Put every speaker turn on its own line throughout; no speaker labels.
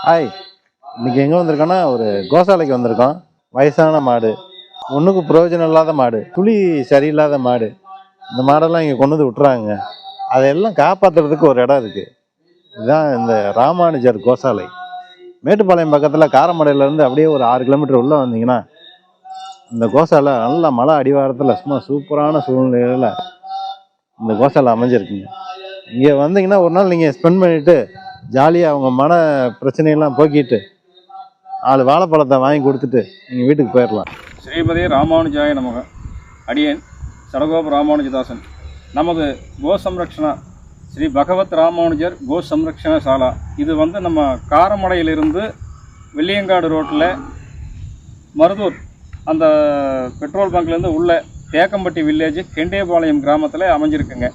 Hi, இன்னைக்கு எங்கே வந்திருக்கோன்னா ஒரு கோசாலைக்கு வந்திருக்கோம். வயசான மாடு, ஒன்றுக்கு பிரயோஜனம் இல்லாத மாடு, துளி சரியில்லாத மாடு, இந்த மாடெல்லாம் இங்கே கொண்டு வந்து விட்டுறாங்க. அதையெல்லாம் காப்பாற்றுறதுக்கு ஒரு இடம் இருக்குது. இதுதான் இந்த ராமானுஜர் கோசாலை. மேட்டுப்பாளையம் பக்கத்தில் காரமடையிலேருந்து அப்படியே ஒரு 6 கிலோமீட்டர் உள்ளே வந்தீங்கன்னா இந்த கோசாலை நல்ல மலை அடிவாரத்தில் சும்மா சூப்பரான சூழ்நிலையில் இந்த கோசாலை அமைஞ்சிருக்குங்க. இங்கே வந்தீங்கன்னா ஒரு நாள் நீங்கள் ஸ்பெண்ட் பண்ணிவிட்டு ஜாலியாக அவங்க மன பிரச்சனையெல்லாம் போக்கிட்டு 4 வாழைப்பழத்தை வாங்கி கொடுத்துட்டு நீங்கள் வீட்டுக்கு போயிடலாம்.
ஸ்ரீமதி ராமானுஜாய நமக. அடியேன் சடகோப ராமானுஜதாசன். நமது கோ சம்ரக்ஷணா ஸ்ரீ பகவத் ராமானுஜர் கோ சம்ரக்ஷண சாலா. இது நம்ம காரமடையிலிருந்து வெள்ளியங்காடு ரோட்டில் மருதூர் அந்த பெட்ரோல் பங்க்லேருந்து உள்ள தேக்கம்பட்டி வில்லேஜ் கெண்டேபாளையம் கிராமத்தில் அமைஞ்சிருக்குங்க.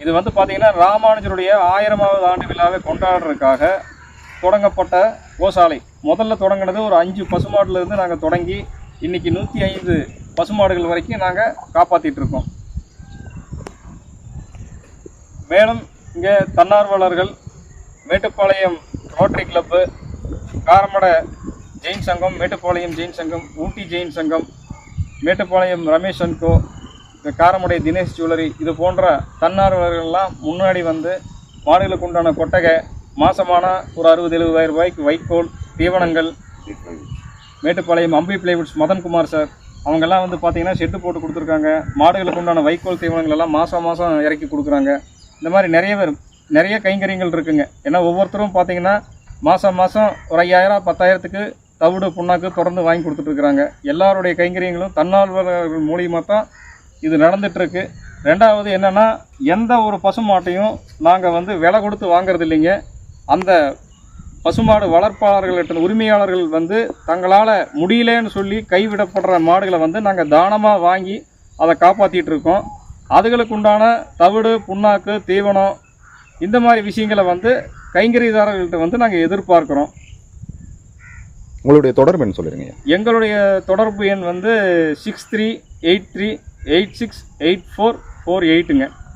இது பார்த்திங்கன்னா ராமானுஜருடைய 1000வது ஆண்டு விழாவை கொண்டாடுறதுக்காக தொடங்கப்பட்ட கோசாலை. முதல்ல தொடங்கினது ஒரு 5 பசுமாடுலேருந்து நாங்கள் தொடங்கி இன்றைக்கி 105 பசுமாடுகள் வரைக்கும் நாங்கள் காப்பாற்றிட்டு இருக்கோம். மேலும் இங்கே தன்னார்வலர்கள், மேட்டுப்பாளையம் ரோட்டரி கிளப்பு, காரமடை ஜெயின் சங்கம், மேட்டுப்பாளையம் ஜெயின் சங்கம், ஊட்டி ஜெயின் சங்கம், Mettupalayam Ramesh and co, Karamadai Dinesh jewellery, இது போன்ற தன்னார்வலர்கள்லாம் முன்னாடி மாடுகளுக்கு உண்டான கொட்டகை, மாதமான ஒரு 60-70 ரூபாய்க்கு வைக்கோல், தீவனங்கள், மேட்டுப்பாளையம் அம்பி பிளைவுட்ஸ் மதன்குமார் சார் அவங்கெல்லாம் பார்த்திங்கன்னா ஷெட்டு போட்டு கொடுத்துருக்காங்க. மாடுகளுக்கு உண்டான வைக்கோல் தீவனங்கள் எல்லாம் மாதம் இறக்கி கொடுக்குறாங்க. இந்த மாதிரி நிறைய கைங்கரியங்கள் இருக்குங்க. ஏன்னா ஒவ்வொருத்தரும் பார்த்திங்கன்னா மாதம் ஒரு 5000 10,000க்கு தவிடு புண்ணாக்கு தொடர்ந்து வாங்கி கொடுத்துட்ருக்குறாங்க. எல்லாருடைய கைங்கரியங்களும் தன்னார்வலர்கள் மூலியமாக தான் இது நடந்துகிட்ருக்கு. ரெண்டாவது என்னென்னா, எந்த ஒரு பசுமாட்டையும் நாங்கள் விலை கொடுத்து வாங்கிறது இல்லைங்க. அந்த பசுமாடு வளர்ப்பாளர்கள்ட்ட உரிமையாளர்கள் தங்களால் முடியலன்னு சொல்லி கைவிடப்படுற மாடுகளை நாங்கள் தானமாக வாங்கி அதை காப்பாற்றிட்டு இருக்கோம். அதுகளுக்கு உண்டான தவிடு புண்ணாக்கு தீவனம் இந்த மாதிரி விஷயங்களை கைங்கரியதாரர்கள்ட்ட நாங்கள் எதிர்பார்க்குறோம்.
உங்களுடைய தொடர்பு என்ன சொல்லிடுங்க?
எங்களுடைய தொடர்பு எண் 6383868448ங்க.